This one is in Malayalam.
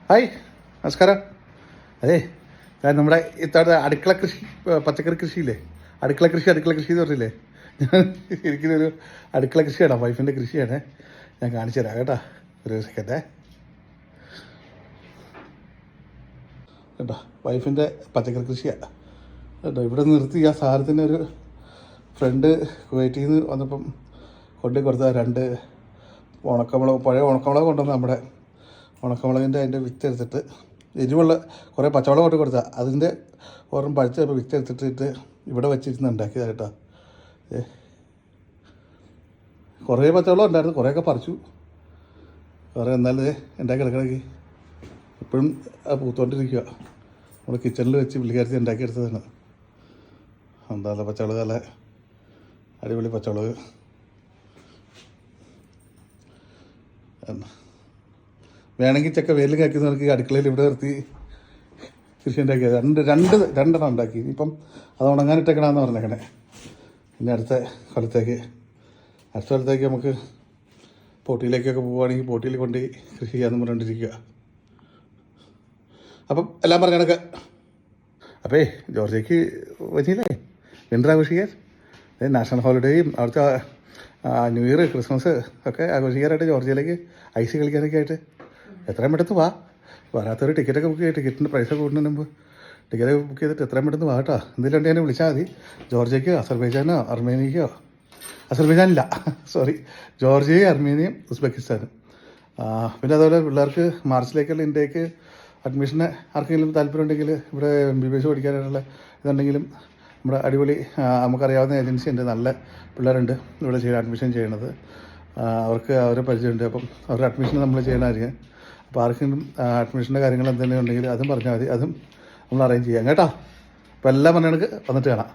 ഹായ്, നമസ്കാരം. അതെ, നമ്മുടെ ഇത്തവണ അടുക്കള കൃഷി, പച്ചക്കറി കൃഷിയില്ലേ, അടുക്കള കൃഷി എന്ന് പറഞ്ഞില്ലേ, ഞാൻ എനിക്കിതൊരു അടുക്കള കൃഷിയാണ്, വൈഫിൻ്റെ കൃഷിയാണ്. ഞാൻ കാണിച്ചു തരാം കേട്ടോ, ഒരു സെക്കൻഡേ കേട്ടോ. വൈഫിൻ്റെ പച്ചക്കറി കൃഷിയാണ് കേട്ടോ. ഇവിടെ നിർത്തി ആ സാധനത്തിൻ്റെ ഒരു ഫ്രണ്ട് കുവൈറ്റിൽ നിന്ന് വന്നപ്പം കൊണ്ടു കൊടുത്ത 2 ഉണക്കമുളക്, പഴയ ഉണക്കമുളക് കൊണ്ടുവന്ന് നമ്മുടെ ഉണക്കമുളകിൻ്റെ അതിൻ്റെ വിത്ത് എടുത്തിട്ട്, എരിവുള്ള കുറേ പച്ചമുളക് കൊണ്ട് കൊടുത്താൽ അതിൻ്റെ ഓരം പഴുത്ത് ഇപ്പോൾ വിത്ത് എടുത്തിട്ട് ഇവിടെ വെച്ചിരുന്ന് ഉണ്ടാക്കിയതാണ് കേട്ടോ. കുറേ പച്ചമുളക് ഉണ്ടായിരുന്നു, കുറേയൊക്കെ പറിച്ചു, കുറേ എന്നാലും ഉണ്ടാക്കി എടുക്കണമെങ്കിൽ ഇപ്പോഴും പൂത്തുകൊണ്ടിരിക്കുക. നമ്മൾ കിച്ചണിൽ വെച്ച് പുള്ളിക്കാരത്തി ഉണ്ടാക്കിയെടുത്തതാണ്. എന്താ പച്ചമുളക്, നല്ല അടിപൊളി പച്ചമുളക്. വേണമെങ്കിൽ ചക്ക വെയിലും കാക്കുന്നവർക്ക് അടുക്കളയിൽ ഇവിടെ നിർത്തി കൃഷി ഉണ്ടാക്കിയത്. രണ്ടെണ്ണം ഉണ്ടാക്കി. ഇപ്പം അത് ഉണങ്ങാനിട്ടേക്കണമെന്ന് പറഞ്ഞേക്കണേ. പിന്നെ അടുത്ത കൊല്ലത്തേക്ക് നമുക്ക് പോട്ടിയിലേക്കൊക്കെ പോവുകയാണെങ്കിൽ പോട്ടിയിൽ കൊണ്ട് കൃഷി ചെയ്യാമെന്ന് പറഞ്ഞുകൊണ്ടിരിക്കുക. അപ്പം എല്ലാം പറഞ്ഞ കണക്ക്. അപ്പേ ജോർജിയക്ക് വരില്ലേ വിൻ്റർ ആഘോഷിക്കാൻ, നാഷണൽ ഹോളിഡേയും അവിടുത്തെ ന്യൂ ഇയർ, ക്രിസ്മസ് ഒക്കെ ആഘോഷിക്കാനായിട്ട് ജോർജിയയിലേക്ക് ഐസ് കളിക്കാനൊക്കെ ആയിട്ട് എത്രയും പെട്ടെന്ന് വാ. വരാത്തൊരു ടിക്കറ്റൊക്കെ ബുക്ക് ചെയ്യുക. ടിക്കറ്റിൻ്റെ പ്രൈസ് കൂടുന്നതിന് മുമ്പ് ടിക്കറ്റ് ബുക്ക് ചെയ്തിട്ട് എത്രയും പെട്ടെന്ന് വാ കേട്ടോ. എന്തെങ്കിലും ഉണ്ടെങ്കിൽ എന്നെ വിളിച്ചാൽ മതി. ജോർജിയയ്ക്കോ അസർബൈജാനോ അർമേനിയയ്ക്കോ, അസർബൈജാനില്ല സോറി, ജോർജിയയും അർമേനിയയും ഉസ്ബെക്കിസ്ഥാനും. പിന്നെ അതുപോലെ പിള്ളേർക്ക് മാർച്ചിലേക്കുള്ള ഇന്ത്യക്ക് അഡ്മിഷന് ആർക്കെങ്കിലും താല്പര്യം ഉണ്ടെങ്കിൽ ഇവിടെ MBBS പഠിക്കാനായിട്ടുള്ള ഇതുണ്ടെങ്കിലും നമ്മുടെ അടിപൊളി നമുക്കറിയാവുന്ന ഏജൻസി ഉണ്ട്, നല്ല പിള്ളേരുണ്ട് ഇവിടെ അഡ്മിഷൻ ചെയ്യണത്. അവർക്ക് അവരെ പരിചയമുണ്ട്. അപ്പം അവരുടെ അഡ്മിഷൻ നമ്മൾ ചെയ്യണമായിരിക്കും. അപ്പോൾ ആർക്കെങ്കിലും അഡ്മിഷൻ്റെ കാര്യങ്ങൾ എന്തെങ്കിലും ഉണ്ടെങ്കിൽ അതും പറഞ്ഞാൽ മതി, അതും നമ്മൾ അറേഞ്ച് ചെയ്യാം കേട്ടോ. അപ്പോൾ എല്ലാം പറഞ്ഞ കണക്ക് വന്നിട്ട് കാണാം.